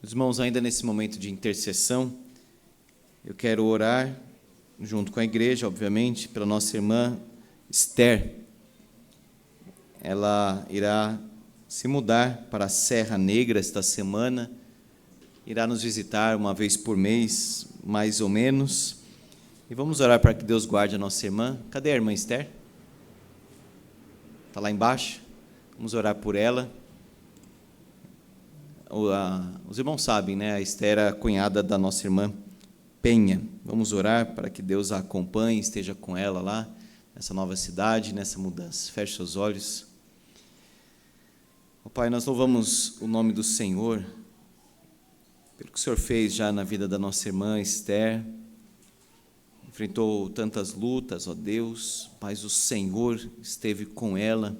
Os irmãos, ainda nesse momento de intercessão, eu quero orar, junto com a igreja, obviamente, pela nossa irmã Esther. Ela irá se mudar para a Serra Negra esta semana, irá nos visitar uma vez por mês, mais ou menos, e vamos orar para que Deus guarde a nossa irmã. Cadê a irmã Esther? Está lá embaixo? Vamos orar por ela. Os irmãos sabem, né? A Esther era a cunhada da nossa irmã Penha. Vamos orar para que Deus a acompanhe, esteja com ela lá, nessa nova cidade, nessa mudança. Feche seus olhos. Ó Pai, nós louvamos o nome do Senhor, pelo que o Senhor fez já na vida da nossa irmã Esther. Enfrentou tantas lutas, ó Deus, mas o Senhor esteve com ela,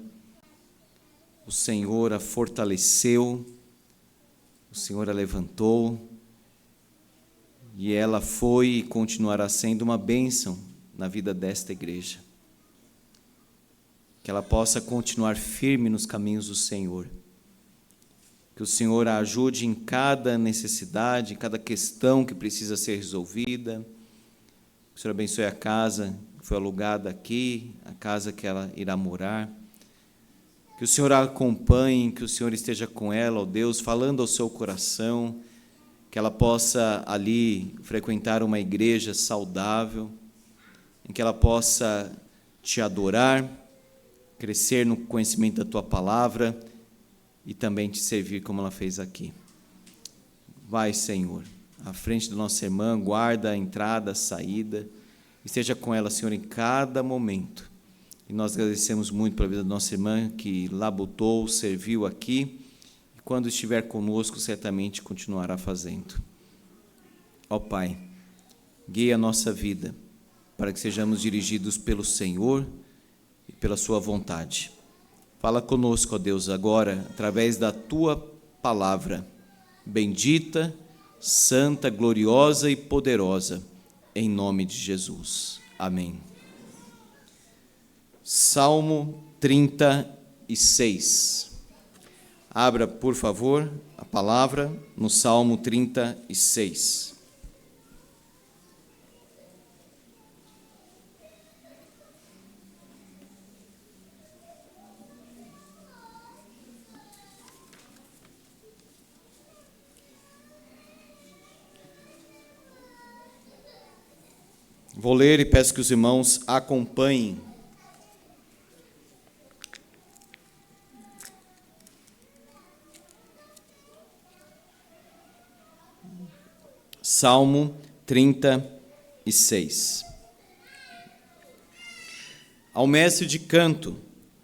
o Senhor a fortaleceu, o Senhor a levantou, e ela foi e continuará sendo uma bênção na vida desta igreja. Que ela possa continuar firme nos caminhos do Senhor. Que o Senhor a ajude em cada necessidade, em cada questão que precisa ser resolvida. Que o Senhor abençoe a casa que foi alugada aqui, a casa que ela irá morar. Que o Senhor a acompanhe, que o Senhor esteja com ela, ó Deus, falando ao seu coração, que ela possa ali frequentar uma igreja saudável, em que ela possa te adorar, crescer no conhecimento da tua palavra e também te servir como ela fez aqui. Vai, Senhor, à frente da nossa irmã, guarda a entrada, a saída, esteja com ela, Senhor, em cada momento. E nós agradecemos muito pela vida da nossa irmã, que labutou, serviu aqui, e quando estiver conosco, certamente continuará fazendo. Ó Pai, guia a nossa vida, para que sejamos dirigidos pelo Senhor e pela sua vontade. Fala conosco, ó Deus, agora, através da tua palavra, bendita, santa, gloriosa e poderosa, em nome de Jesus. Amém. Salmo 36. Abra, por favor, a palavra no Salmo 36. Vou ler e peço que os irmãos acompanhem. Salmo 36. Ao mestre de canto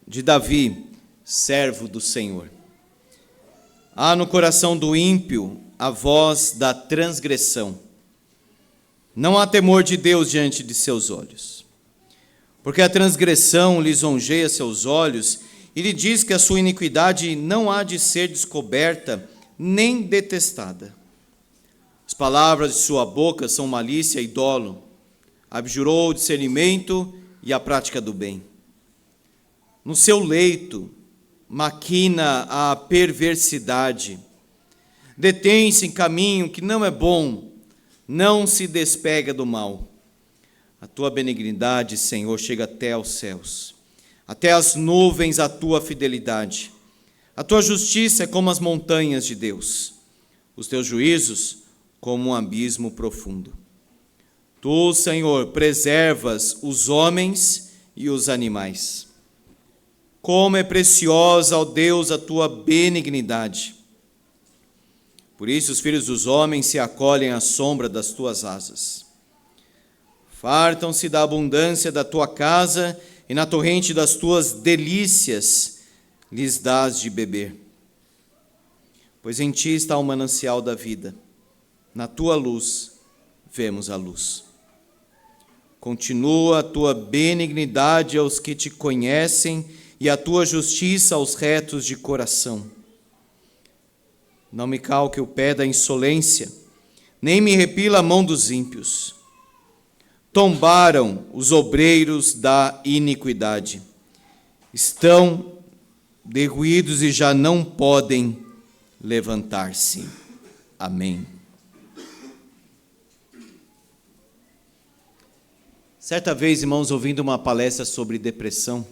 de Davi, servo do Senhor. Há no coração do ímpio a voz da transgressão. Não há temor de Deus diante de seus olhos. Porque a transgressão lisonjeia seus olhos e lhe diz que a sua iniquidade não há de ser descoberta nem detestada. As palavras de sua boca são malícia e dolo. Abjurou o discernimento e a prática do bem. No seu leito maquina a perversidade. Detém-se em caminho que não é bom, não se despega do mal. A tua benignidade, Senhor, chega até aos céus, até as nuvens a tua fidelidade. A tua justiça é como as montanhas de Deus, os teus juízos como um abismo profundo. Tu, Senhor, preservas os homens e os animais. Como é preciosa, ó Deus, a tua benignidade. Por isso os filhos dos homens se acolhem à sombra das tuas asas. Fartam-se da abundância da tua casa e na torrente das tuas delícias lhes dás de beber. Pois em ti está o manancial da vida. Na tua luz vemos a luz. Continua a tua benignidade aos que te conhecem e a tua justiça aos retos de coração. Não me calque o pé da insolência, nem me repila a mão dos ímpios. Tombaram os obreiros da iniquidade. Estão derruídos e já não podem levantar-se. Amém. Certa vez, irmãos, ouvindo uma palestra sobre depressão,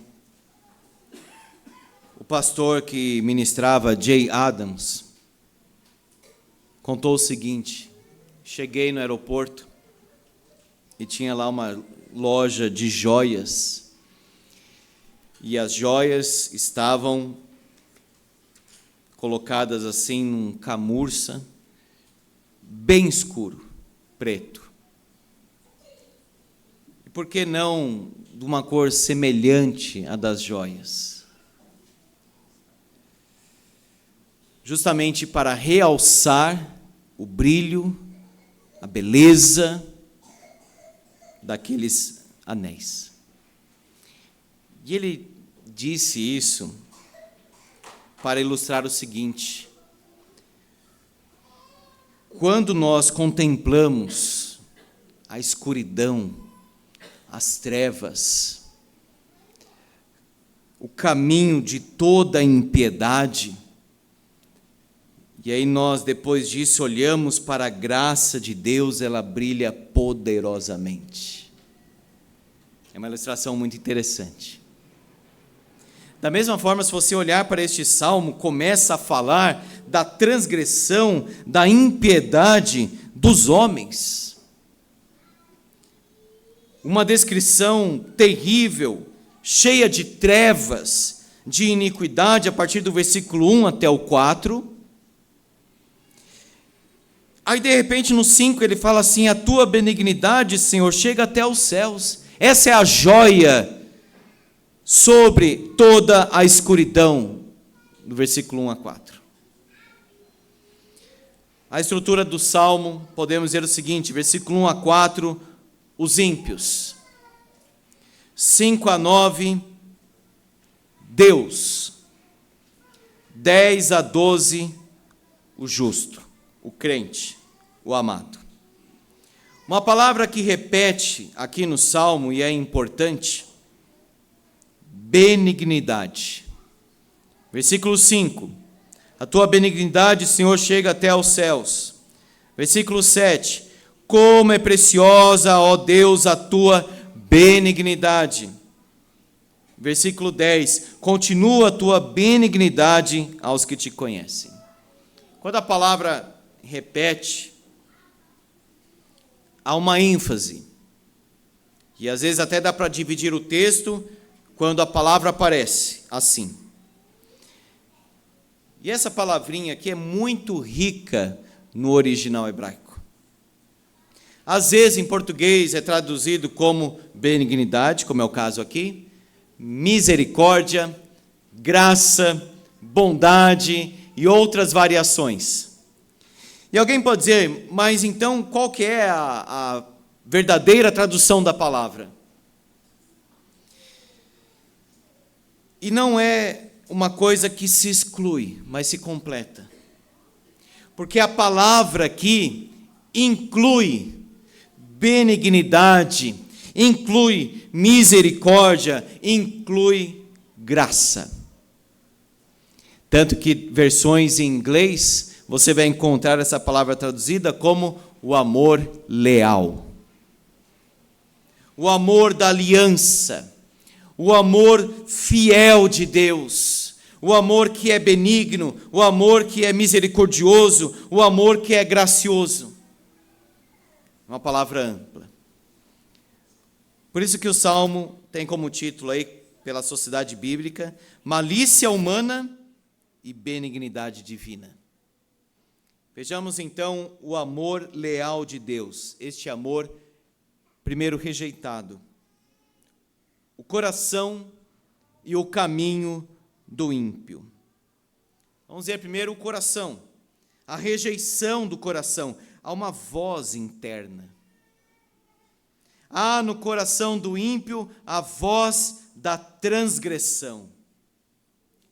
o pastor que ministrava, Jay Adams, contou o seguinte: cheguei no aeroporto e tinha lá uma loja de joias, e as joias estavam colocadas assim num camurça bem escuro, preto. E por que não de uma cor semelhante à das joias? Justamente para realçar o brilho, a beleza daqueles anéis. E ele disse isso para ilustrar o seguinte: quando nós contemplamos a escuridão, as trevas, o caminho de toda a impiedade, e aí nós, depois disso, olhamos para a graça de Deus, ela brilha poderosamente. É uma ilustração muito interessante. Da mesma forma, se você olhar para este salmo, começa a falar da transgressão, da impiedade dos homens. Uma descrição terrível, cheia de trevas, de iniquidade, a partir do versículo 1 até o 4. Aí, de repente, no 5, ele fala assim: a tua benignidade, Senhor, chega até os céus. Essa é a joia sobre toda a escuridão, do versículo 1 a 4. A estrutura do salmo, podemos dizer o seguinte: versículo 1 a 4, os ímpios. 5 a 9, Deus. 10 a 12, o justo, o crente, o amado. Uma palavra que repete aqui no salmo e é importante: benignidade. Versículo 5, a tua benignidade, Senhor, chega até aos céus. Versículo 7, como é preciosa, ó Deus, a tua benignidade. Versículo 10, continua a tua benignidade aos que te conhecem. Quando a palavra repete, há uma ênfase, e às vezes até dá para dividir o texto quando a palavra aparece assim. E essa palavrinha aqui é muito rica no original hebraico. Às vezes em português é traduzido como benignidade, como é o caso aqui, misericórdia, graça, bondade e outras variações. E alguém pode dizer: mas então qual que é a verdadeira tradução da palavra? E não é uma coisa que se exclui, mas se completa. Porque a palavra aqui inclui benignidade, inclui misericórdia, inclui graça. Tanto que versões em inglês, você vai encontrar essa palavra traduzida como o amor leal. O amor da aliança. O amor fiel de Deus, o amor que é benigno, o amor que é misericordioso, o amor que é gracioso. Uma palavra ampla. Por isso que o Salmo tem como título aí, pela Sociedade Bíblica, malícia humana e benignidade divina. Vejamos então o amor leal de Deus, este amor primeiro rejeitado. O coração e o caminho do ímpio. Vamos ver primeiro o coração, a rejeição do coração. Há uma voz interna. Há no coração do ímpio a voz da transgressão.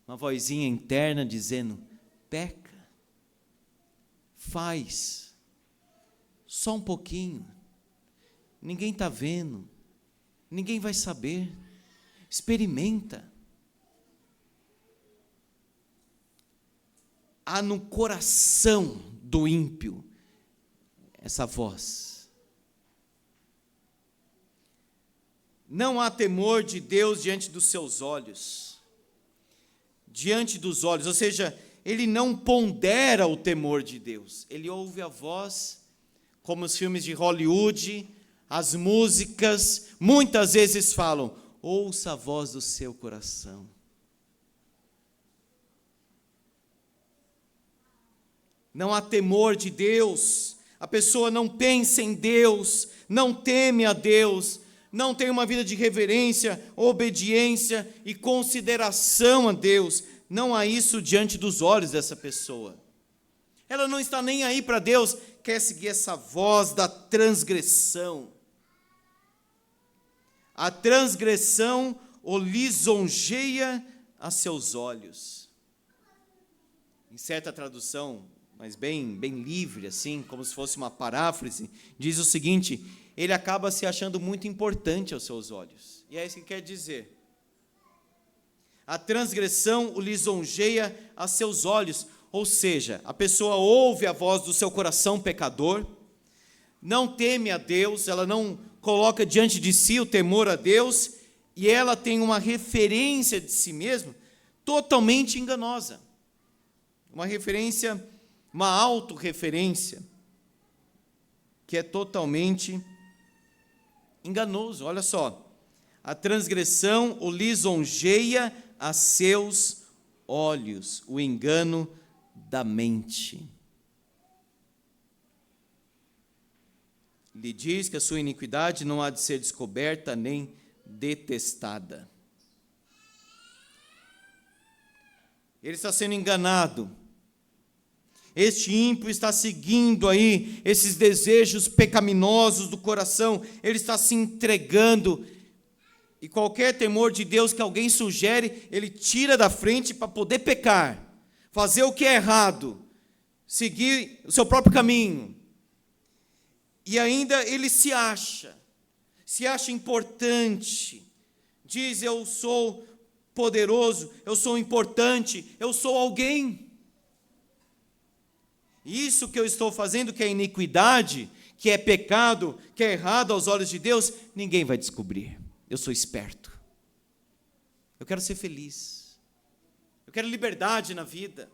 Uma vozinha interna dizendo: peca, faz, só um pouquinho, ninguém está vendo. Ninguém vai saber. Experimenta. Há no coração do ímpio, essa voz. Não há temor de Deus diante dos seus olhos. Diante dos olhos, ou seja, ele não pondera o temor de Deus. Ele ouve a voz, como os filmes de Hollywood, as músicas, muitas vezes falam, ouça a voz do seu coração. Não há temor de Deus, a pessoa não pensa em Deus, não teme a Deus, não tem uma vida de reverência, obediência e consideração a Deus. Não há isso diante dos olhos dessa pessoa. Ela não está nem aí para Deus, quer seguir essa voz da transgressão. A transgressão o lisonjeia a seus olhos. Em certa tradução, mas bem livre, assim, como se fosse uma paráfrase, diz o seguinte: ele acaba se achando muito importante aos seus olhos. E é isso que quer dizer. A transgressão o lisonjeia a seus olhos, ou seja, a pessoa ouve a voz do seu coração pecador, não teme a Deus, ela não coloca diante de si o temor a Deus, e ela tem uma referência de si mesma totalmente enganosa. Uma referência, uma autorreferência, que é totalmente enganoso. Olha só, a transgressão o lisonjeia a seus olhos, o engano da mente. Lhe diz que a sua iniquidade não há de ser descoberta nem detestada. Ele está sendo enganado. Este ímpio está seguindo aí esses desejos pecaminosos do coração, ele está se entregando, e qualquer temor de Deus que alguém sugere, ele tira da frente para poder pecar, fazer o que é errado, seguir o seu próprio caminho. E ainda ele se acha importante, diz: eu sou poderoso, eu sou importante, eu sou alguém. Isso que eu estou fazendo, que é iniquidade, que é pecado, que é errado aos olhos de Deus, ninguém vai descobrir. Eu sou esperto. Eu quero ser feliz. Eu quero liberdade na vida.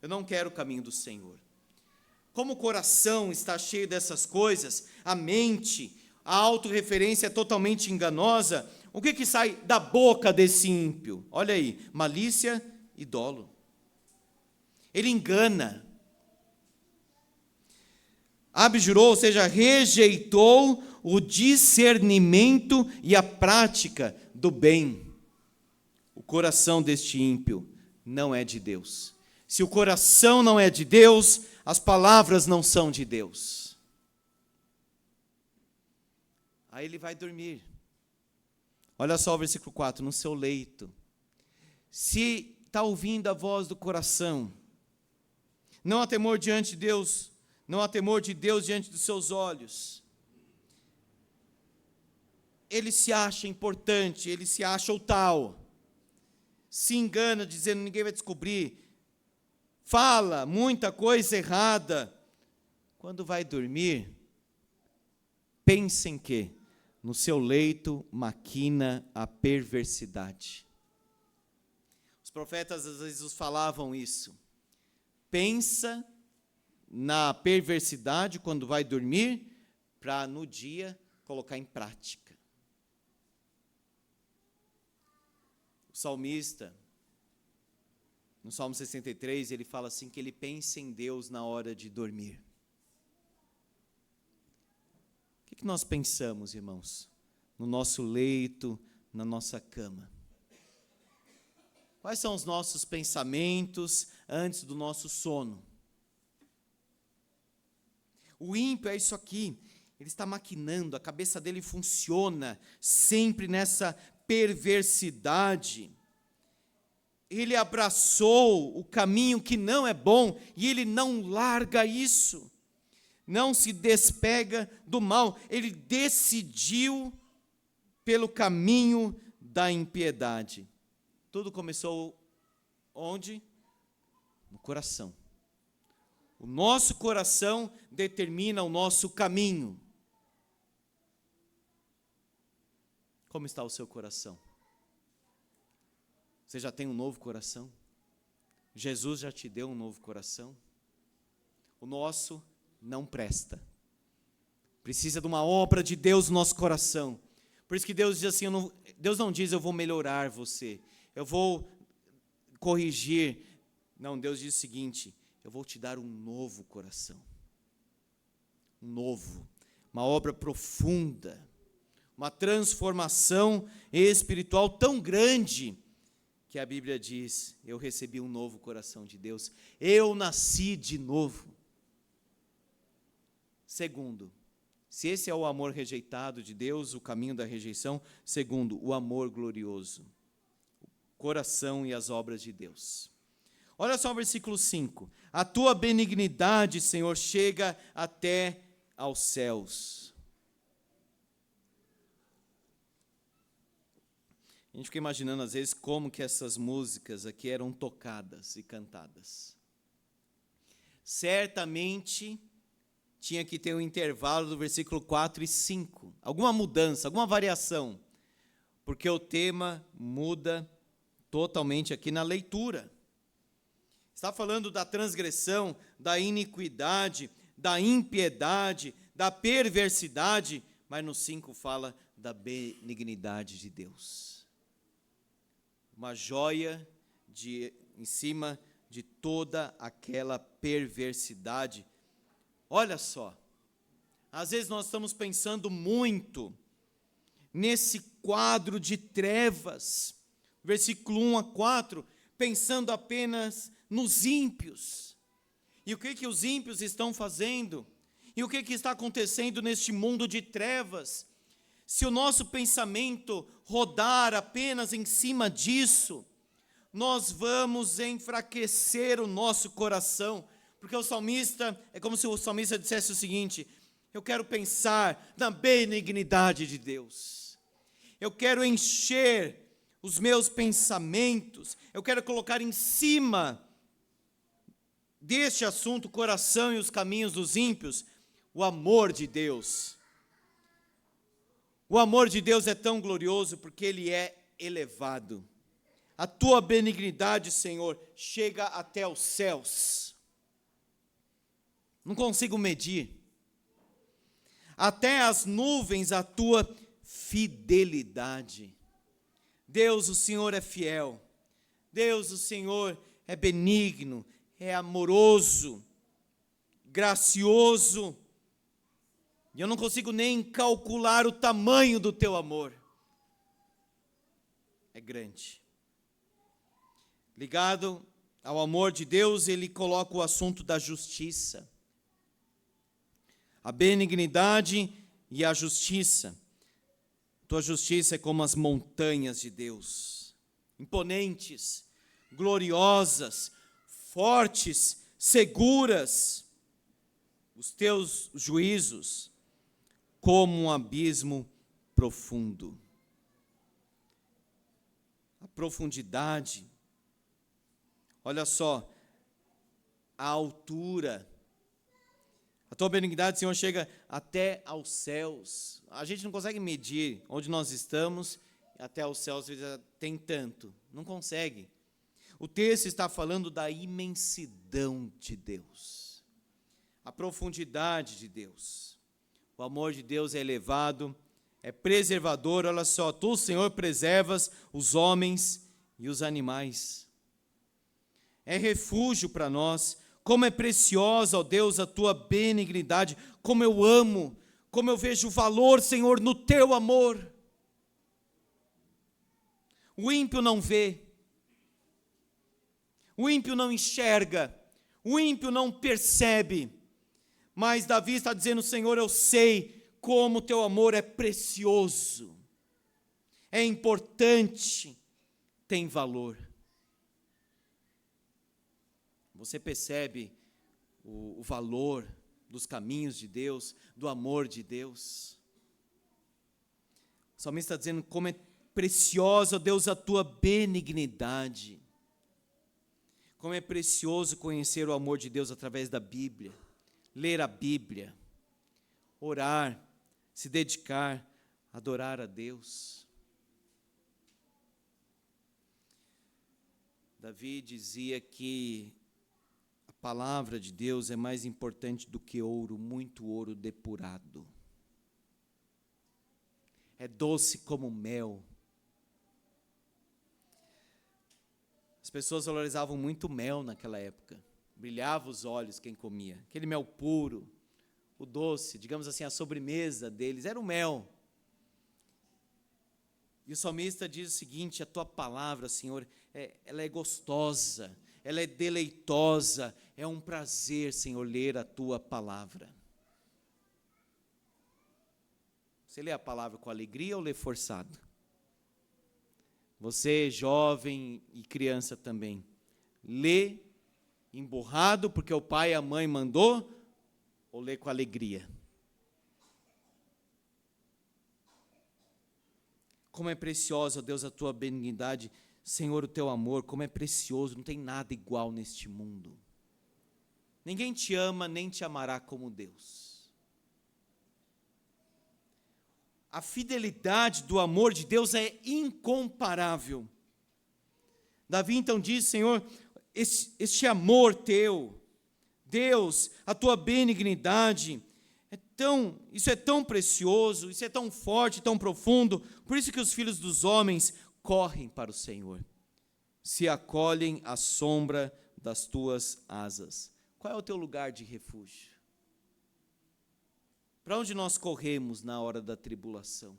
Eu não quero o caminho do Senhor. Como o coração está cheio dessas coisas, a mente, a autorreferência é totalmente enganosa, o que sai da boca desse ímpio? Olha aí, malícia e dolo. Ele engana. Abjurou, ou seja, rejeitou o discernimento e a prática do bem. O coração deste ímpio não é de Deus. Se o coração não é de Deus, as palavras não são de Deus. Aí ele vai dormir. Olha só o versículo 4, no seu leito. Se está ouvindo a voz do coração, não há temor diante de Deus, não há temor de Deus diante dos seus olhos. Ele se acha importante, ele se acha o tal. Se engana dizendo: ninguém vai descobrir. Fala muita coisa errada. Quando vai dormir, pensa em quê? No seu leito maquina a perversidade. Os profetas às vezes falavam isso. Pensa na perversidade quando vai dormir, para no dia colocar em prática. O salmista, no Salmo 63, ele fala assim, que ele pensa em Deus na hora de dormir. O que nós pensamos, irmãos, no nosso leito, na nossa cama? Quais são os nossos pensamentos antes do nosso sono? O ímpio é isso aqui, ele está maquinando, a cabeça dele funciona sempre nessa perversidade. Ele abraçou o caminho que não é bom e ele não larga isso, não se despega do mal, ele decidiu pelo caminho da impiedade. Tudo começou onde? No coração. O nosso coração determina o nosso caminho. Como está o seu coração? Você já tem um novo coração? Jesus já te deu um novo coração? O nosso não presta. Precisa de uma obra de Deus no nosso coração. Por isso que Deus diz assim, Deus não diz eu vou melhorar você, eu vou corrigir. Não, Deus diz o seguinte, eu vou te dar um novo coração. Um novo, uma obra profunda, uma transformação espiritual tão grande, que a Bíblia diz, eu recebi um novo coração de Deus, eu nasci de novo. Segundo, se esse é o amor rejeitado de Deus, o caminho da rejeição. Segundo, o amor glorioso, o coração e as obras de Deus. Olha só o versículo 5. A tua benignidade, Senhor, chega até aos céus. A gente fica imaginando às vezes como que essas músicas aqui eram tocadas e cantadas. Certamente tinha que ter um intervalo do versículo 4 e 5. Alguma mudança, alguma variação. Porque o tema muda totalmente aqui na leitura. Está falando da transgressão, da iniquidade, da impiedade, da perversidade, mas no 5 fala da benignidade de Deus. Uma joia em cima de toda aquela perversidade. Olha só, às vezes nós estamos pensando muito nesse quadro de trevas, versículo 1 a 4, pensando apenas nos ímpios. E o que os ímpios estão fazendo? E o que está acontecendo neste mundo de trevas? Se o nosso pensamento rodar apenas em cima disso, nós vamos enfraquecer o nosso coração. Porque o salmista, é como se o salmista dissesse o seguinte: eu quero pensar na benignidade de Deus. Eu quero encher os meus pensamentos, eu quero colocar em cima deste assunto, o coração e os caminhos dos ímpios, o amor de Deus. O amor de Deus é tão glorioso porque ele é elevado. A tua benignidade, Senhor, chega até os céus. Não consigo medir. Até as nuvens a tua fidelidade. Deus, o Senhor é fiel. Deus, o Senhor é benigno, é amoroso, gracioso. E eu não consigo nem calcular o tamanho do teu amor. É grande. Ligado ao amor de Deus, ele coloca o assunto da justiça. A benignidade e a justiça. Tua justiça é como as montanhas de Deus, imponentes, gloriosas, fortes, seguras. Os teus juízos, como um abismo profundo. A profundidade, olha só, a altura. A tua benignidade, Senhor, chega até aos céus. A gente não consegue medir onde nós estamos, até aos céus tem tanto. Não consegue. O texto está falando da imensidão de Deus. A profundidade de Deus. O amor de Deus é elevado, é preservador. Olha só, tu, Senhor, preservas os homens e os animais. É refúgio para nós. Como é preciosa, ó Deus, a tua benignidade, como eu amo, como eu vejo valor, Senhor, no teu amor. O ímpio não vê, o ímpio não enxerga, o ímpio não percebe, mas Davi está dizendo: Senhor, eu sei como o teu amor é precioso, é importante, tem valor. Você percebe o valor dos caminhos de Deus, do amor de Deus? O salmista está dizendo como é preciosa, Deus, a tua benignidade. Como é precioso conhecer o amor de Deus através da Bíblia, ler a Bíblia, orar, se dedicar, adorar a Deus. Davi dizia que a palavra de Deus é mais importante do que ouro, muito ouro depurado. É doce como mel. As pessoas valorizavam muito mel naquela época. Brilhava os olhos quem comia. Aquele mel puro, o doce, digamos assim, a sobremesa deles era o mel. E o salmista diz o seguinte: a tua palavra, Senhor, ela é gostosa, ela é deleitosa, é um prazer, Senhor, ler a tua palavra. Você lê a palavra com alegria ou lê forçado? Você, jovem e criança também, lê emburrado porque o pai e a mãe mandou, ou lê com alegria? Como é preciosa, ó Deus, a tua benignidade, Senhor, o teu amor, como é precioso, não tem nada igual neste mundo. Ninguém te ama nem te amará como Deus. A fidelidade do amor de Deus é incomparável. Davi então diz: Senhor, este amor teu, Deus, a tua benignidade, isso é tão precioso, isso é tão forte, tão profundo, por isso que os filhos dos homens correm para o Senhor, se acolhem à sombra das tuas asas. Qual é o teu lugar de refúgio? Para onde nós corremos na hora da tribulação?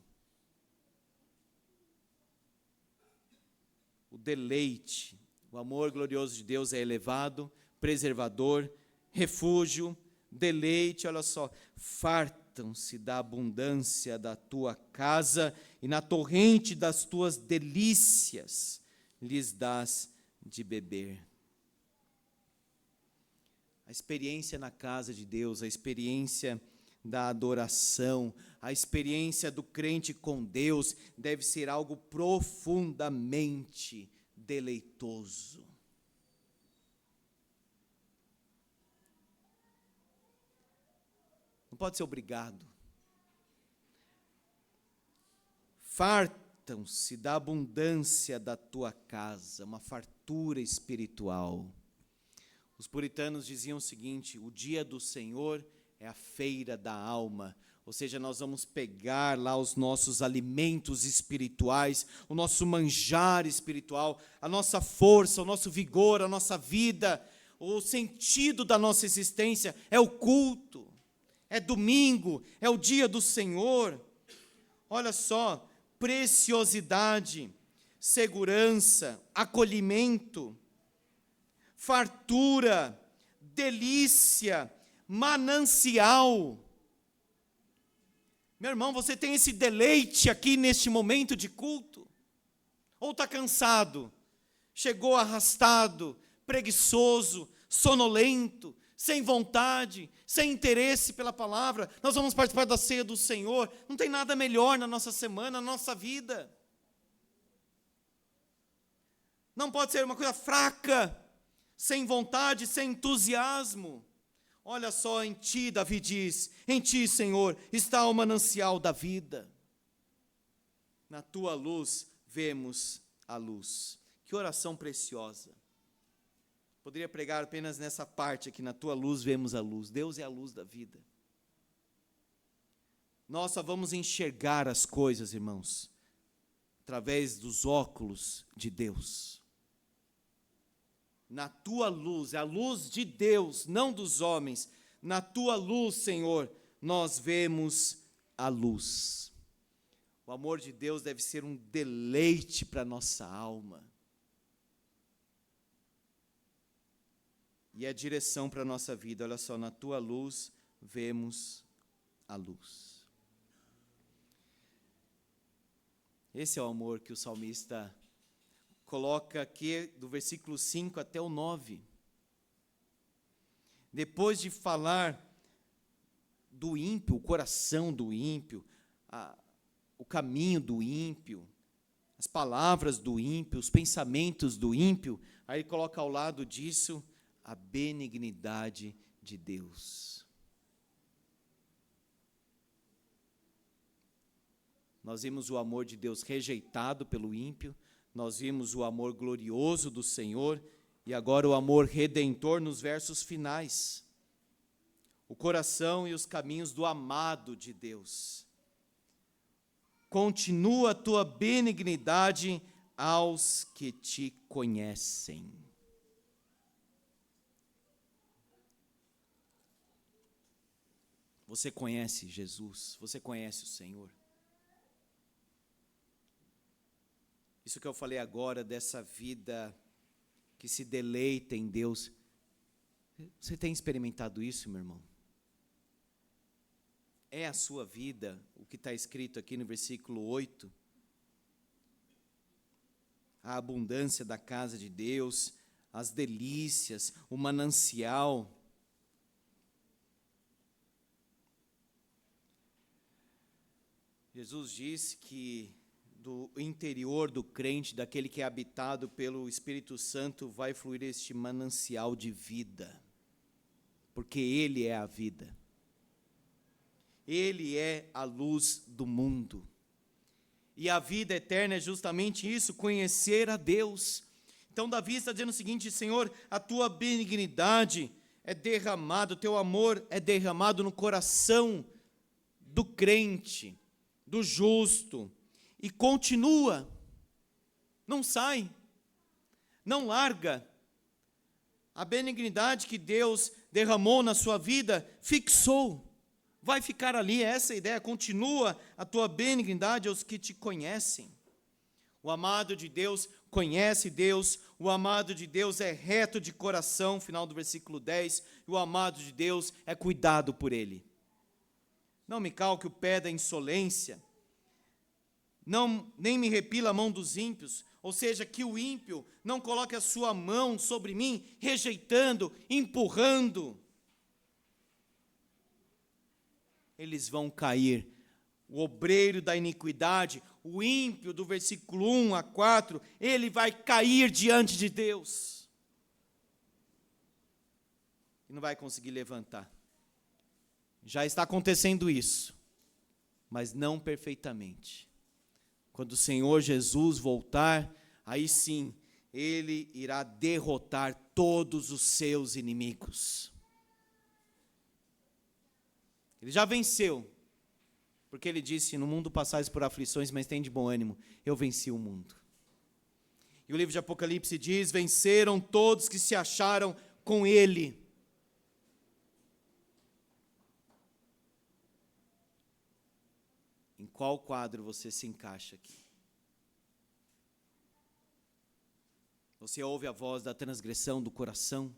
O deleite, o amor glorioso de Deus é elevado, preservador, refúgio, deleite, olha só, fartam-se da abundância da tua casa e na torrente das tuas delícias lhes dás de beber. A experiência na casa de Deus, a experiência da adoração, a experiência do crente com Deus deve ser algo profundamente deleitoso. Não pode ser obrigado. Fartam-se da abundância da tua casa, uma fartura espiritual. Os puritanos diziam o seguinte: o dia do Senhor é a feira da alma, ou seja, nós vamos pegar lá os nossos alimentos espirituais, o nosso manjar espiritual, a nossa força, o nosso vigor, a nossa vida, o sentido da nossa existência é o culto, é domingo, é o dia do Senhor. Olha só, preciosidade, segurança, acolhimento, fartura, delícia, manancial. Meu irmão, você tem esse deleite aqui neste momento de culto? Ou está cansado, chegou arrastado, preguiçoso, sonolento, sem vontade, sem interesse pela palavra? Nós vamos participar da ceia do Senhor, não tem nada melhor na nossa semana, na nossa vida. Não pode ser uma coisa fraca, sem vontade, sem entusiasmo. Olha só, em ti, Davi diz, em ti, Senhor, está o manancial da vida. Na tua luz vemos a luz. Que oração preciosa. Poderia pregar apenas nessa parte aqui, na tua luz vemos a luz. Deus é a luz da vida. Nós só vamos enxergar as coisas, irmãos, através dos óculos de Deus. Na tua luz, é a luz de Deus, não dos homens. Na tua luz, Senhor, nós vemos a luz. O amor de Deus deve ser um deleite para a nossa alma. E é a direção para a nossa vida. Olha só, na tua luz vemos a luz. Esse é o amor que o salmista coloca aqui do versículo 5 até o 9. Depois de falar do ímpio, o coração do ímpio, o caminho do ímpio, as palavras do ímpio, os pensamentos do ímpio, aí ele coloca ao lado disso a benignidade de Deus. Nós vimos o amor de Deus rejeitado pelo ímpio, nós vimos o amor glorioso do Senhor, e agora o amor redentor nos versos finais. O coração e os caminhos do amado de Deus. Continua a tua benignidade aos que te conhecem. Você conhece Jesus? Você conhece o Senhor? Isso que eu falei agora, dessa vida que se deleita em Deus, você tem experimentado isso, meu irmão? É a sua vida, o que está escrito aqui no versículo 8? A abundância da casa de Deus, as delícias, o manancial. Jesus disse que do interior do crente, daquele que é habitado pelo Espírito Santo, vai fluir este manancial de vida, porque Ele é a vida. Ele é a luz do mundo. E a vida eterna é justamente isso, conhecer a Deus. Então Davi está dizendo o seguinte: Senhor, a tua benignidade é derramada, o teu amor é derramado no coração do crente, do justo, e continua, não sai, não larga. A benignidade que Deus derramou na sua vida, fixou, vai ficar ali, essa é a ideia, continua a tua benignidade aos que te conhecem. O amado de Deus conhece Deus, o amado de Deus é reto de coração, final do versículo 10, e o amado de Deus é cuidado por Ele. Não me calque o pé da insolência, nem me repila a mão dos ímpios, ou seja, que o ímpio não coloque a sua mão sobre mim, rejeitando, empurrando. Eles vão cair. O obreiro da iniquidade, o ímpio do versículo 1 a 4, ele vai cair diante de Deus. E não vai conseguir levantar. Já está acontecendo isso, mas não perfeitamente. Quando o Senhor Jesus voltar, aí sim, Ele irá derrotar todos os seus inimigos. Ele já venceu, porque Ele disse: no mundo passais por aflições, mas tem de bom ânimo, eu venci o mundo. E o livro de Apocalipse diz: venceram todos que se acharam com Ele. Em qual quadro você se encaixa aqui? Você ouve a voz da transgressão do coração,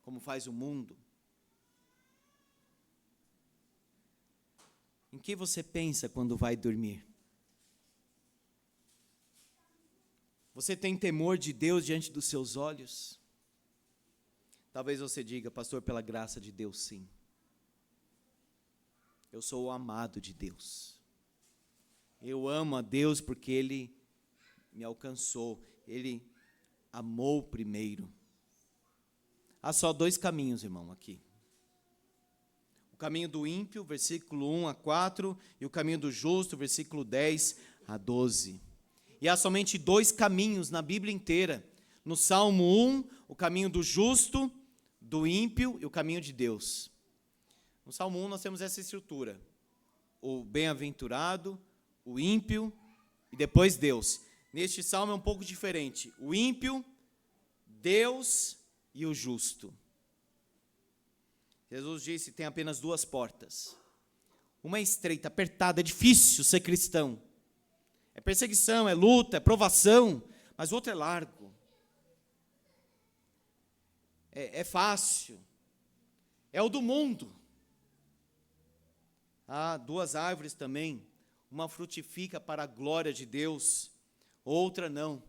como faz o mundo? Em que você pensa quando vai dormir? Você tem temor de Deus diante dos seus olhos? Talvez você diga: pastor, pela graça de Deus, sim. Eu sou o amado de Deus. Eu amo a Deus porque Ele me alcançou. Ele amou primeiro. Há só dois caminhos, irmão, aqui. O caminho do ímpio, versículo 1 a 4, e o caminho do justo, versículo 10 a 12. E há somente dois caminhos na Bíblia inteira. No Salmo 1, o caminho do justo, do ímpio e o caminho de Deus. No Salmo 1 nós temos essa estrutura: o bem-aventurado, o ímpio e depois Deus. Neste salmo é um pouco diferente: o ímpio, Deus e o justo. Jesus disse: tem apenas duas portas. Uma é estreita, apertada, é difícil ser cristão. É perseguição, é luta, é provação, mas o outro é largo. É fácil. É o do mundo. Há duas árvores também, uma frutifica para a glória de Deus, outra não,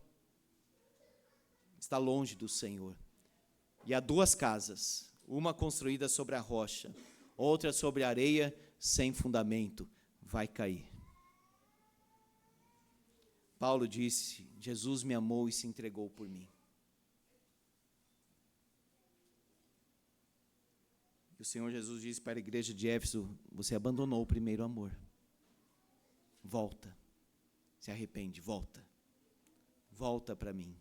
está longe do Senhor. E há duas casas, uma construída sobre a rocha, outra sobre a areia sem fundamento, vai cair. Paulo disse: Jesus me amou e se entregou por mim. E o Senhor Jesus disse para a igreja de Éfeso: você abandonou o primeiro amor. Volta, se arrepende, volta. Volta para mim.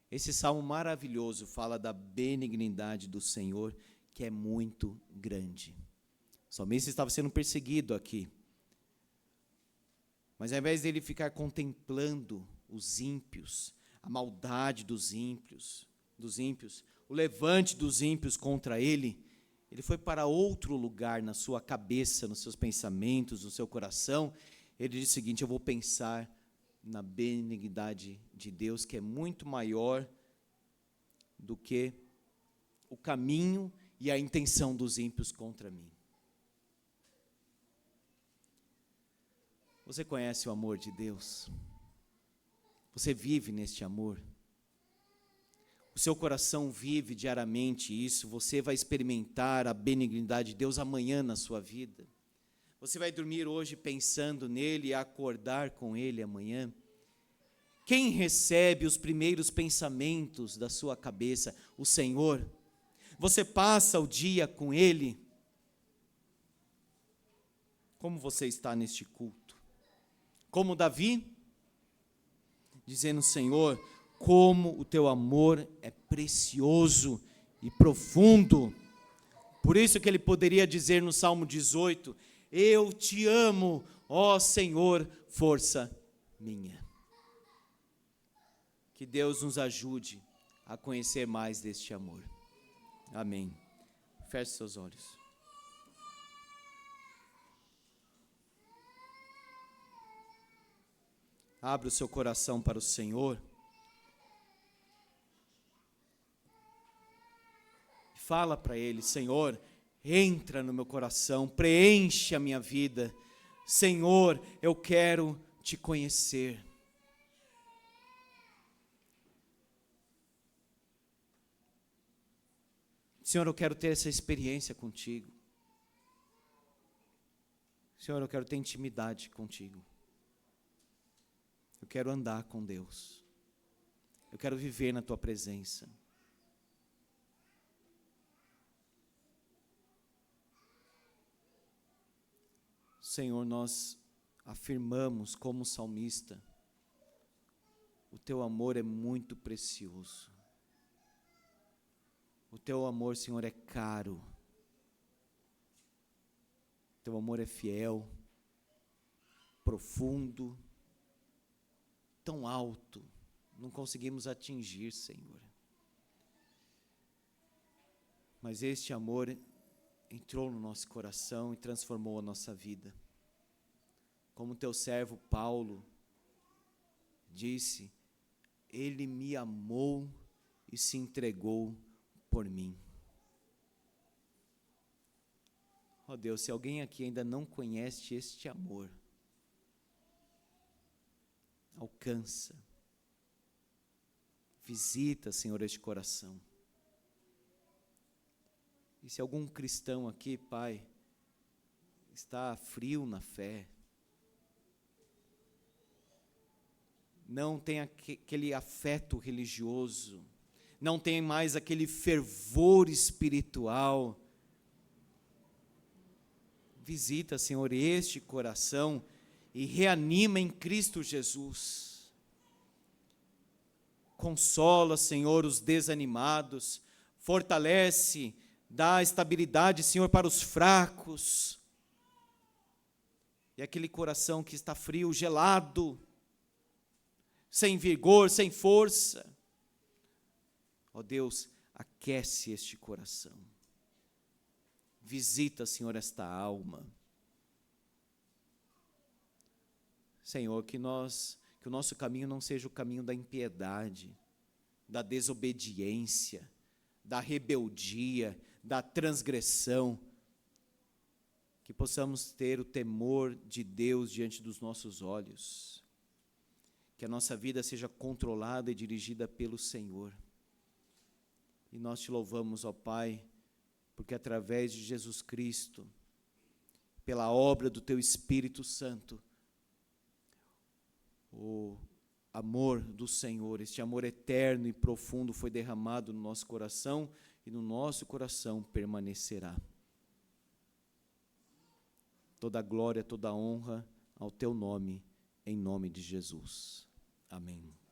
Esse salmo maravilhoso fala da benignidade do Senhor, que é muito grande. O salmista estava sendo perseguido aqui. Mas ao invés dele ficar contemplando os ímpios, a maldade dos ímpios, o levante dos ímpios contra ele, ele foi para outro lugar na sua cabeça, nos seus pensamentos, no seu coração. Ele disse o seguinte: eu vou pensar na benignidade de Deus, que é muito maior do que o caminho e a intenção dos ímpios contra mim. Você conhece o amor de Deus? Você vive neste amor? O seu coração vive diariamente isso? Você vai experimentar a benignidade de Deus amanhã na sua vida? Você vai dormir hoje pensando nele e acordar com ele amanhã? Quem recebe os primeiros pensamentos da sua cabeça? O Senhor. Você passa o dia com ele? Como você está neste culto? Como Davi? Dizendo: Senhor, como o teu amor é precioso e profundo. Por isso que ele poderia dizer no Salmo 18: eu te amo, ó Senhor, força minha. Que Deus nos ajude a conhecer mais deste amor. Amém. Feche seus olhos. Abra o seu coração para o Senhor. Fala para Ele: Senhor, entra no meu coração, preenche a minha vida. Senhor, eu quero te conhecer. Senhor, eu quero ter essa experiência contigo. Senhor, eu quero ter intimidade contigo. Eu quero andar com Deus. Eu quero viver na tua presença. Senhor, nós afirmamos como salmista: o teu amor é muito precioso. O teu amor, Senhor, é caro. O teu amor é fiel, profundo, tão alto, não conseguimos atingir, Senhor. Mas este amor entrou no nosso coração e transformou a nossa vida. Como teu servo Paulo disse: ele me amou e se entregou por mim. Ó Deus, se alguém aqui ainda não conhece este amor, alcança, visita, Senhor, este coração. E se algum cristão aqui, Pai, está frio na fé, não tem aquele afeto religioso, não tem mais aquele fervor espiritual, visita, Senhor, este coração e reanima em Cristo Jesus. Consola, Senhor, os desanimados, fortalece, dá estabilidade, Senhor, para os fracos. E aquele coração que está frio, gelado, sem vigor, sem força, ó Deus, aquece este coração. Visita, Senhor, esta alma. Senhor, que o nosso caminho não seja o caminho da impiedade, da desobediência, da rebeldia, da transgressão. Que possamos ter o temor de Deus diante dos nossos olhos. Que a nossa vida seja controlada e dirigida pelo Senhor. E nós te louvamos, ó Pai, porque através de Jesus Cristo, pela obra do teu Espírito Santo, o amor do Senhor, este amor eterno e profundo foi derramado no nosso coração e no nosso coração permanecerá. Toda a glória, toda a honra ao teu nome, em nome de Jesus. Amém.